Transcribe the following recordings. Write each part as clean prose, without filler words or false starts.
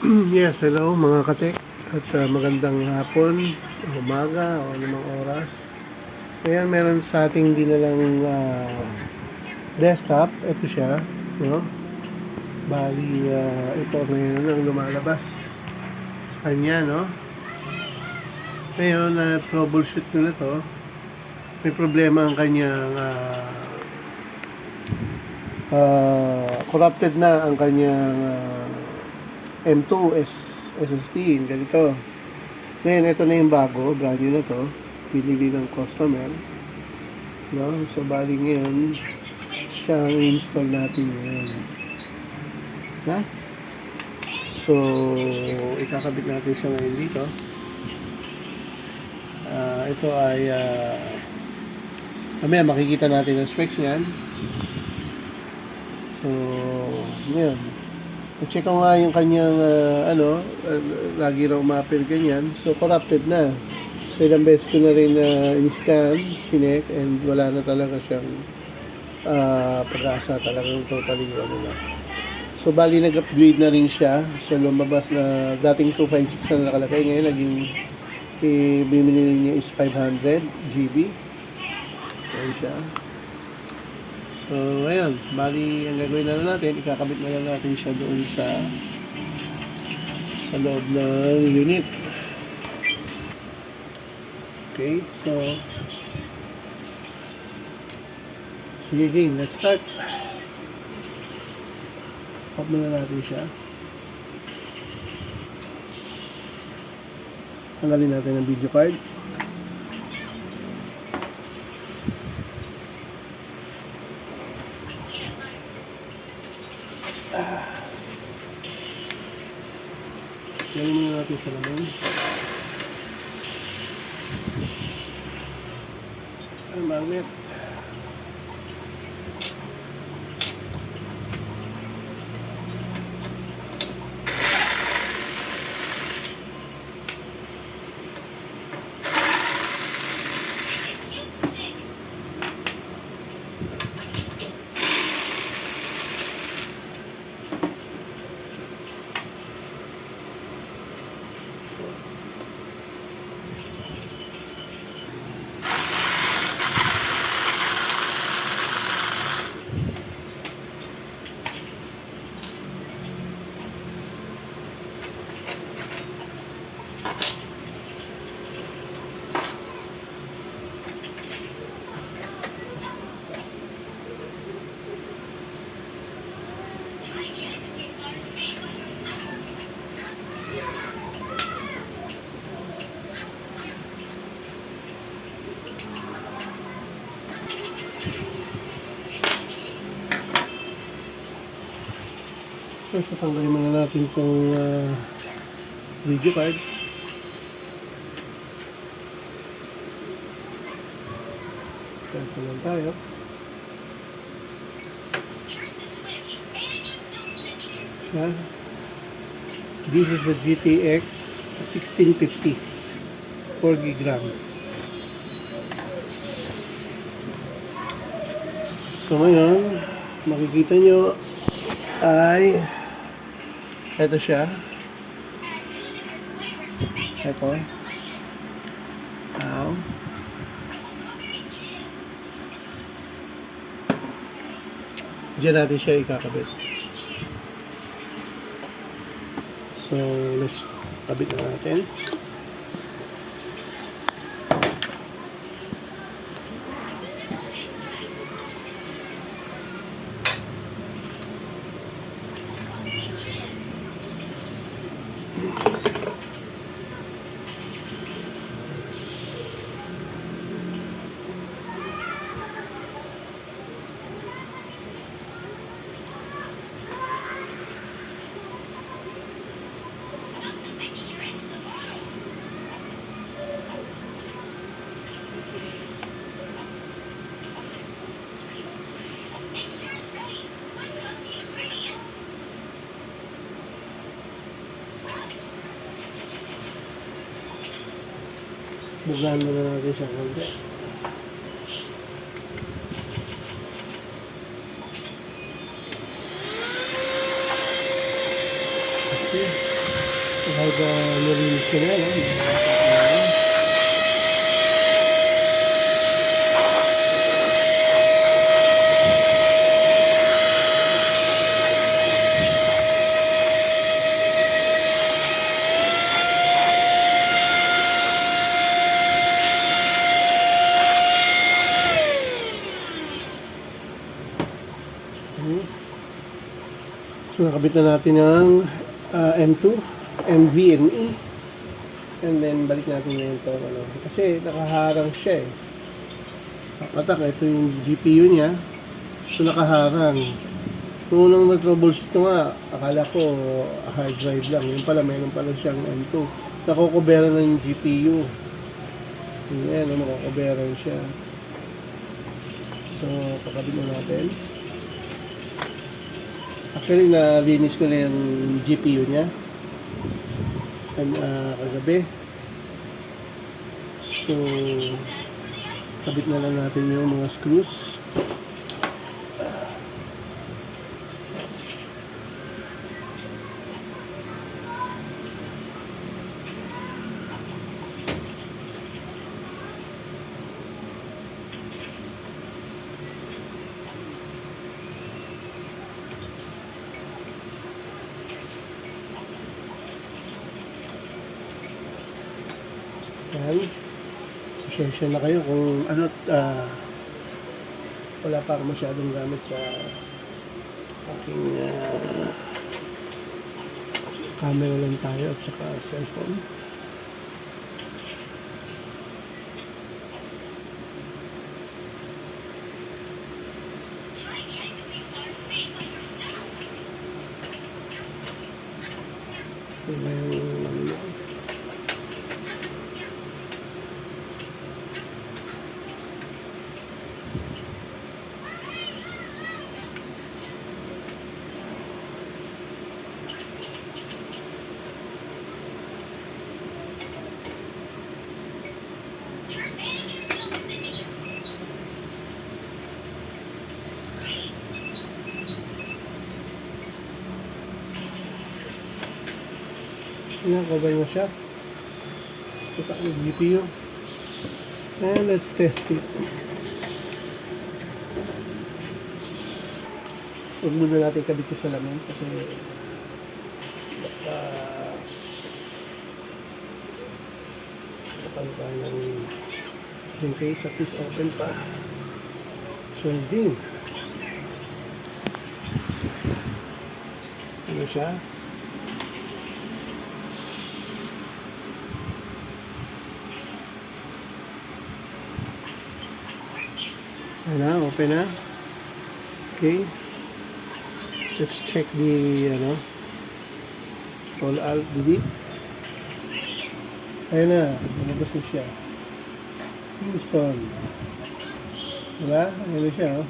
Yes, hello mga katek at magandang hapon, umaga o anumang oras. Ayan, meron sa ating dinalang desktop. Ito siya, no? Bali, ito ngayon ang lumalabas sa kanya, no? Ngayon, troubleshoot ko na to. May problema ang kanyang corrupted na ang kanyang M2 SSD, ganito. Ngayon, ito na yung bago, brand new na to, pinili ng customer, no? So, bali ngayon, siya ang install natin ngayon. Na? So, ikakabit natin siya ngayon dito. Ito ay, mamaya makikita natin ang specs niyan. So, ngayon, check ko nga yung kanyang, lagi raw umapir ganyan. So, corrupted na. So, ilang beses ko na rin in-scan, chinek, and wala na talaga siyang pag-asa, talagang totally, na. So, bali, nag-upgrade na rin siya. So, lumabas na, dating 256 na nakalagay. Ngayon, naging, bimili niya is 500 GB. Ayan siya. So, ayan. Bali, ang gagawin na natin, ikakabit na lang natin siya doon sa loob ng unit. Okay, so, sige game, let's start. Pop muna natin siya. Tanggalin natin ang video card. Lagyan muna natin sa laman. Ang magnet. First, tanggalin muna natin itong video card. Ito lang tayo. Siya. This is a GTX 1650 4GB RAM. So ngayon, makikita nyo ay ito siya. Ito. Diyan natin siya ikakabit. So, let's kabit na natin. Bugaan muna natin siya konti. Okay. Kahit narinig ko na, no? So, nakabit na natin ang M2, MVMe. And then, balik natin ngayon ito. Ano. Kasi, nakaharang siya eh. Patak, ito yung GPU niya. So, nakaharang. Nung unang na-troubleshoot ko nga, akala ko hard drive lang. Yung pala, meron pala siyang M2. Nakukubera ng GPU. Yan, nakukubera siya. So, kakabit na natin. Actually, nalinis ko na yung GPU niya kagabi. So, kabit na lang natin yung mga screws. Yan. Pasensya na kayo kung ano, wala pa ako masyadong gamit sa aking camera lang tayo at saka cellphone. Ito na yung ano yan. Ayan, cover na siya. Putak ng GPU. And let's test it. Huwag muna natin kabit yung salamin kasi kapag pa ng just in case at least open pa. Solding. Ano siya? Ayan na, open na. Okay. Let's check the, Ctrl Alt Delete. Ayan na, malabas na siya. Kingston. Diba? Ayan na siya, oh.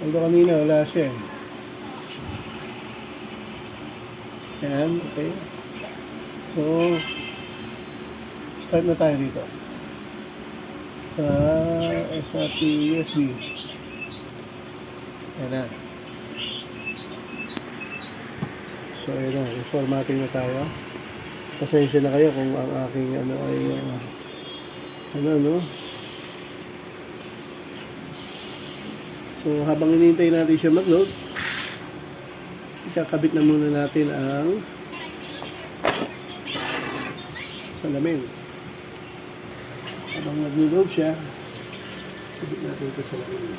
Although kanina, wala siya. Ayan, okay. So, start na tayo dito. Sa SAP USB. Ayan na. So, ayan na. Reformatting na tayo. Pasensya na kayo kung ang aking ano ay So, habang hinihintay natin siya mag-load, ikakabit na muna natin ang salamin. Habang nag-load siya, kabit natin ito sa salamin.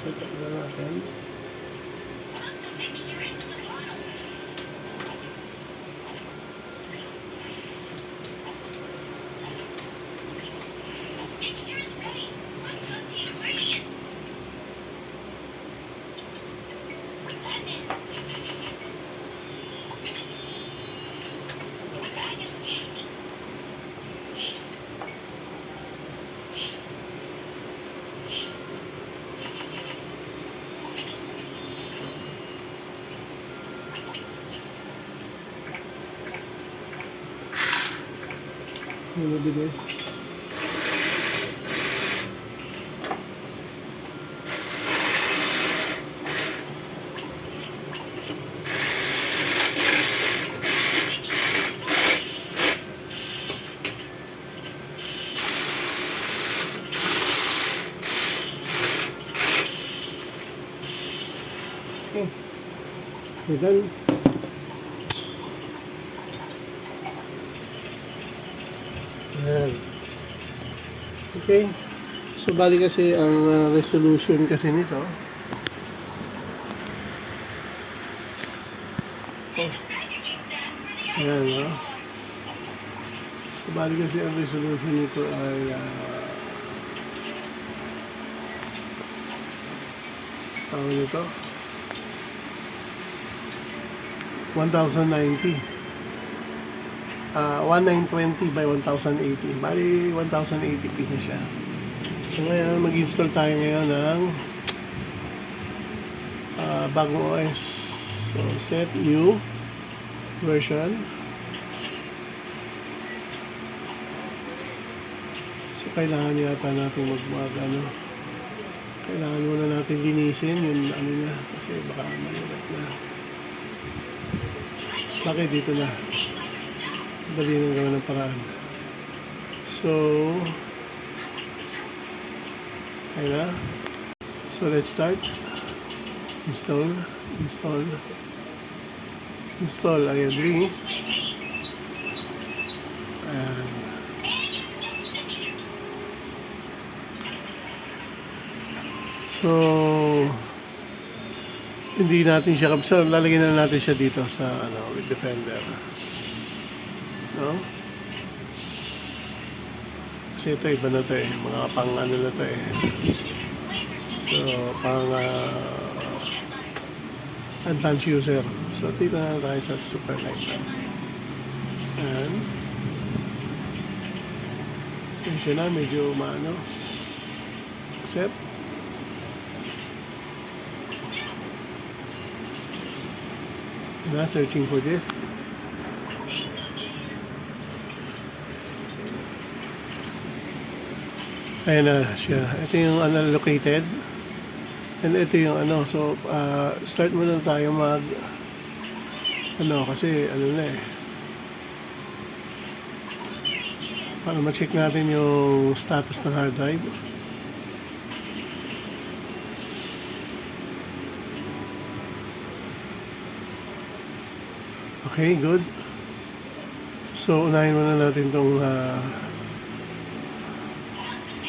Set up na natin. Yung mabilis. Okay. We're done. Yan. Okay. So, bali kasi ang resolution kasi nito. Oh. Ayan, no? So, bali kasi ang resolution nito ay tawag nito 1090. 1920 by 1080. Bali, 1080p na siya. So, ngayon, mag-install tayo ngayon ng bagong OS. So, set new version. So, kailangan yata natin kailangan muna natin linisin yung ano niya kasi baka mahirap na. Bakit dito na? Dali nang gawin ng paraan. So, ayun na. So, let's start. Install. I agree. And so, hindi natin siya kapsa. Lalagyan na natin siya dito sa with Defender. No? Kasi ito iba na to mga pang na to so pang advanced user. So dito na tayo sa super light na and sensya na medyo accept. Na searching for this. Ayan na siya. Ito yung unallocated. And ito yung So, start muna tayo kasi na para ma-check natin yung status ng hard drive. Okay, good. So, unahin muna natin itong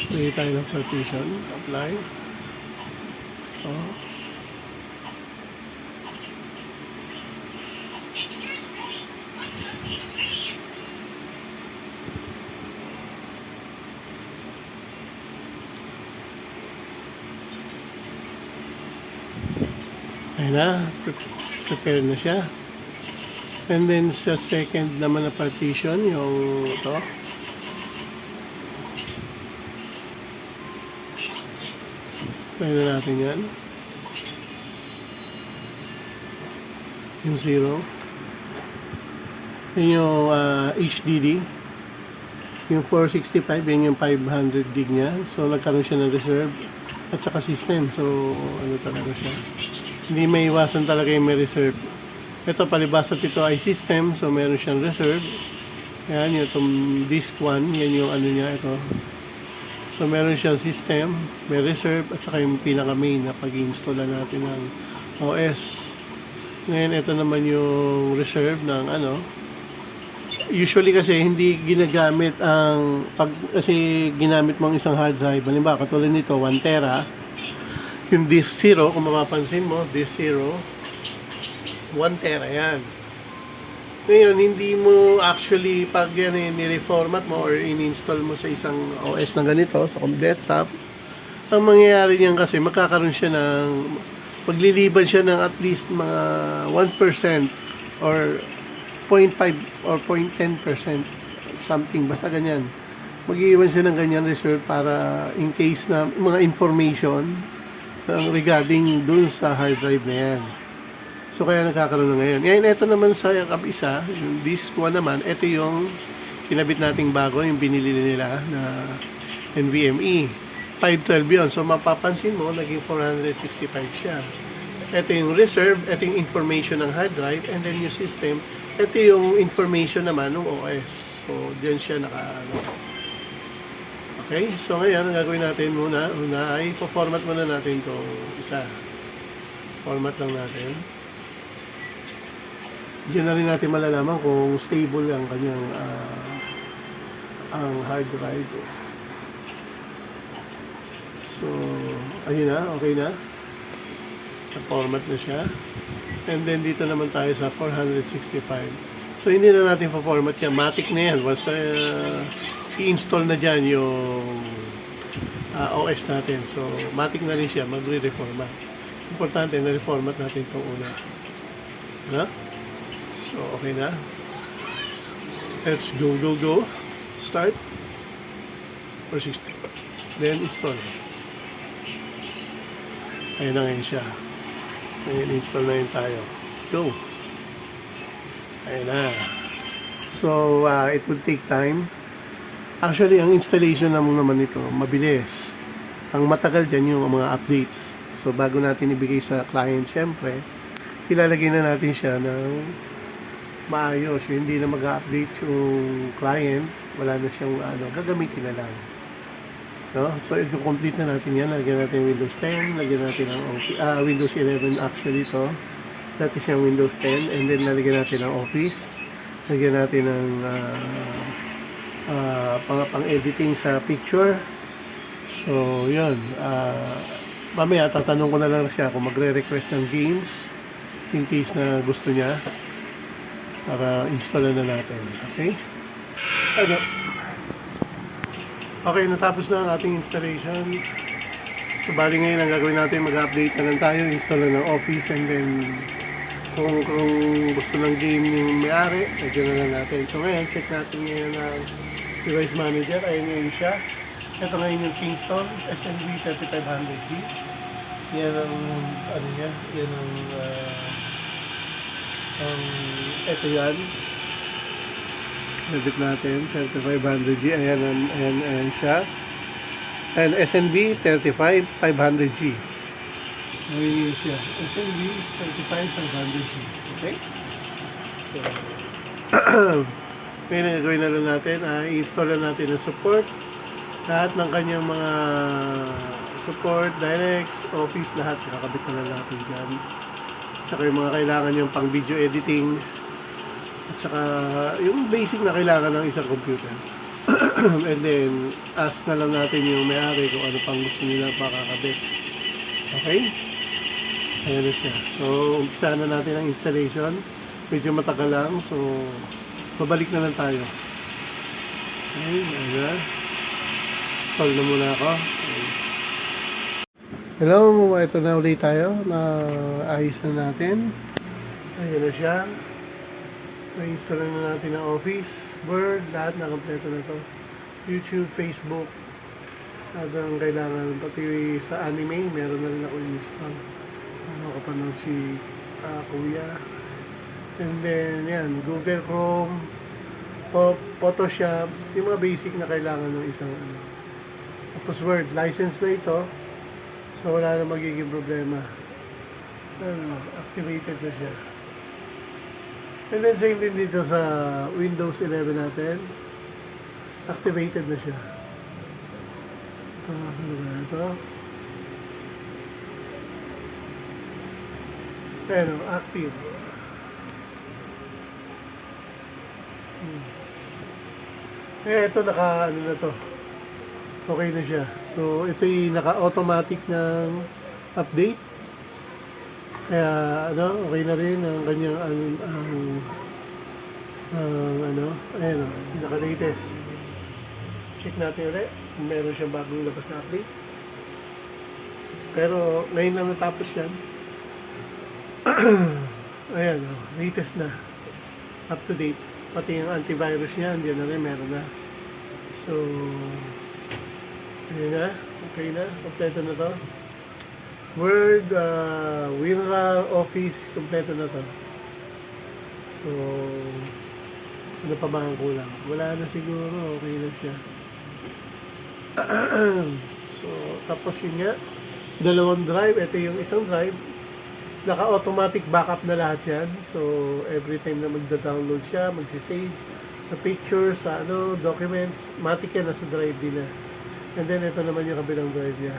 play tayo ng partition. Apply. Oh. Ayun na. Prepare na siya. And then sa second naman na partition, yung ito. Try na natin yan. Yung 0. Yun yung HDD. Yung 465, yun yung 500 gig niya. So nagkaroon siya ng reserve. At saka system. So talaga siya. Hindi may iwasan talaga yung may reserve. Ito palibasa ito ay system, so meron siyang reserve. Yan, yung itong disk 1, yan yung niya ito. So meron siyang system, may reserve, at saka yung pinaka main na pag-install natin ng OS. Ngayon, ito naman yung reserve ng Usually kasi hindi ginagamit kasi ginamit mong isang hard drive. Halimbawa, katulad nito, 1 tera. Yung disk 0, kung mapapansin mo, disk 0, 1 tera yan. Ngayon, hindi mo actually pag yan ni-reformat mo or in-install mo sa isang OS na ganito, sa desktop, ang mangyayari niyan kasi magkakaroon siya magliliban siya ng at least mga 1% or 0.5 or 0.10% something, basta ganyan. Mag-iiwan siya ng ganyan reserve para in case na mga information regarding dun sa hard drive na yan. So, kaya nagkakaroon na ngayon. Ngayon, ito naman sa kabisa, yung disk 1 naman, ito yung kinabit nating bago, yung binili nila na NVMe. 512 yun. So, mapapansin mo, naging 465 siya. Ito yung reserve, ito yung information ng hard drive, and then yung system, ito yung information naman ng OS. So, diyan siya Okay, so ngayon, ang gagawin natin muna ay po-format muna natin itong isa. Format lang natin. Diyan na rin natin malalaman kung stable ang kanyang ang hard drive. So, ayun na, okay na. Na-format na siya. And then, dito naman tayo sa 465. So, hindi na natin pa-format yan. Matic na yan. Basta i-install na dyan yung OS natin. So, matic na rin siya. Magre-reformat. Importante na reformat natin itong una. Ano? So, okay na. Let's go. Start. 460. Then, install. Ayun na ngayon siya. Ayun, install na yun tayo. Go. Ayun na. So, it would take time. Actually, ang installation naman ito, mabilis. Ang matagal dyan yung mga updates. So, bago natin ibigay sa client, syempre, ilalagay na natin siya ng maayos. Hindi na mag-update yung client, wala na siyang gagamitin na lang. No? So, i-complete na natin yan. Lagyan natin Windows 10, lagyan natin ang Windows 11 actually ito. Dati siyang Windows 10, and then lalagyan natin ang Office. Lagyan natin ng pang-editing sa picture. So, yun. Mamaya, tatanong ko na lang siya kung magre-request ng games in case na gusto niya para installan na natin. Okay? Okay, natapos na ang ating installation. So, bali ngayon ang gagawin natin, mag-update na lang tayo, install na ng Office, and then kung gusto ng game yung may-ari, lagyan na lang natin. So, ngayon, check natin ngayon ang device manager. Ayun yun siya. Ito ngayon yung Kingston SNB 3500G. Yan ang niya, yan ang ito yan. Nabit natin 3500G. Ayan siya. And SNB 35500G. Ayun yun siya. SNB 35500G. Okay? So, ngayon gagawin na lang natin, i-install na natin ang support. Lahat ng kanyang mga support, directs, office, lahat kakabit na lang natin dyan. At saka yung mga kailangan yung pang video editing. At saka yung basic na kailangan ng isang computer. And then, ask na lang natin yung may-ari kung ano pang gusto nila pakakabit. Okay? Ayan na siya. So, umpisa na natin ang installation. Medyo matagal lang. So, babalik na lang tayo. Okay, ayan. Install na muna ako. Okay. Hello, ito na ulit tayo. Ayos na natin. Ayan na siya. Na-install na natin ang Office, Word, lahat na kompleto na to. YouTube, Facebook, lahat ang kailangan. Pati sa anime, meron na rin ako install. Kapanood si Kuya. And then, yan, Google Chrome, Photoshop, yung mga basic na kailangan ng isang Tapos Word, license na ito. So, wala na magiging problema. Activated na siya. And then, same din dito sa Windows 11 natin. Activated na siya. Ito. Ayan, active. Ito ano na to. Okay na siya. So, ito yung naka-automatic ng update. Kaya, okay na rin ang kanyang, ayan naka-latest. Check natin ulit. Meron siyang bagong labas na update. Pero, ngayon lang natapos yan. Ayan, latest na. Up to date. Pati yung antivirus niya, hindi na rin, meron na. So, ayan na. Okay na. Kompleto na to. Word, WinRAR, Office, kompleto na to. So, Ano pa ba ang kulang? Wala na siguro, okay na siya. So, tapos yun nga, dalawang drive. Ito yung isang drive. Naka-automatic backup na lahat yan. So, every time na magda-download siya, magsisave sa pictures, sa documents, matik yan, nasa drive din na. And then, ito naman yung kabilang drive niya.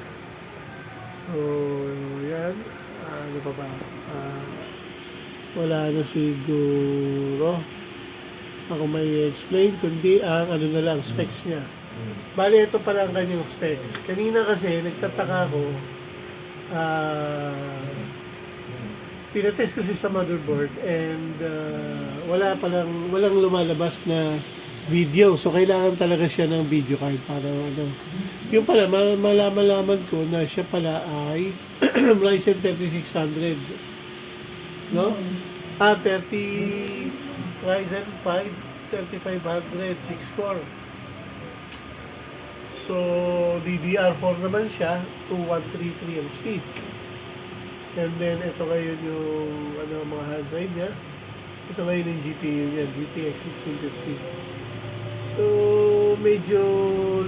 So, yan. Ano pa ba? Wala na siguro ako may explain, kundi ang ano na lang, specs niya. Bali, ito pala ang kanyang specs. Kanina kasi, nagtataka ako, tinatest ko siya sa motherboard and walang lumalabas na video. So, kailangan talaga siya ng video card para Yung pala, malaman ko na siya pala ay Ryzen 3600. No? 30 Ryzen 5 3500 6 core. So, DDR4 naman siya, 2133 ang speed. And then, ito ngayon yung mga hard drive niya. Ito ngayon yung GPU niya, GTX 1650. So, medyo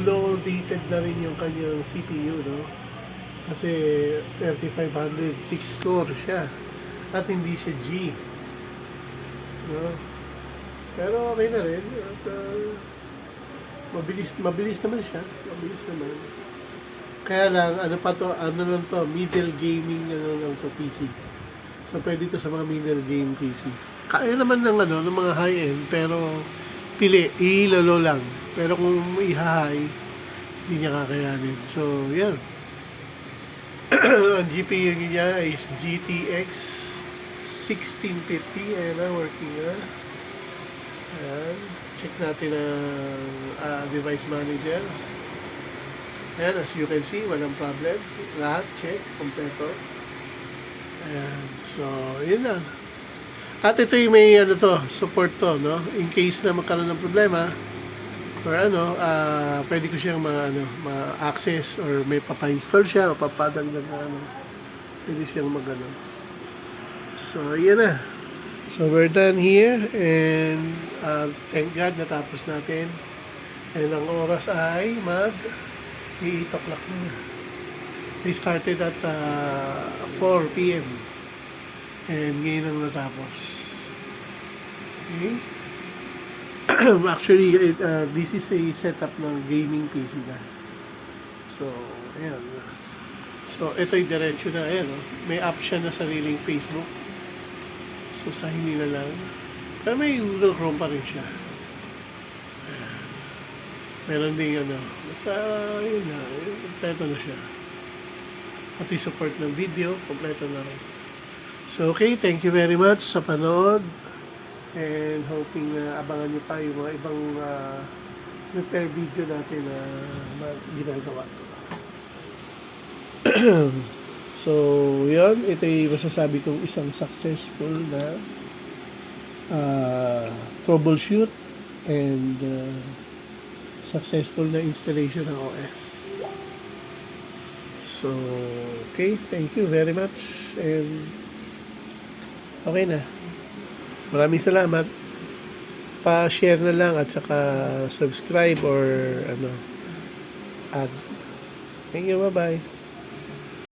low-dated na rin yung kanyang CPU, no? Kasi 3500, 6 core siya. At hindi siya G. No? Pero okay na rin. At, mabilis naman siya. Mabilis naman. Kaya lang, ano lang to, middle gaming lang to PC. So, pwede to sa mga middle game PC. Kaya naman ng mga high-end, pero ilolo lang. Pero kung i-high, hindi niya kakayanin. So, yan. Ang GPU niya is GTX 1650. Ayan na, working na. Ayan. Check natin ang device manager. Ayan, as you can see, walang problem. Lahat, check, kompleto. Ayan. So, yun lang. At ito yung may support to, no? In case na magkaroon ng problema, or pwede ko siyang ma-access or may papa-install siya o papadagdag na pwede siyang So, yan na. So, we're done here and thank God natapos natin. And ang oras ay 8 o'clock na. They started at 4 p.m. And ngayon ang natapos. Okay? Actually, this is a setup ng gaming PC na. So, ayan. So, ito yung diretso na. Ayan, may app siya na sariling Facebook. So, sa hindi na lang. Pero may Google Chrome pa rin siya. Ayan. Meron din basta, yun na. Kompleto na siya. Pati support ng video, kompleto na rin. So, okay. Thank you very much sa panood. And hoping na abangan nyo pa yung mga ibang repair video natin na ginagawa. So, yun. Ito yung masasabi kong isang successful na troubleshoot and successful na installation ng OS. So, okay. Thank you very much. And okay na. Maraming salamat. Pa-share na lang at saka subscribe or add. Thank you. Bye-bye.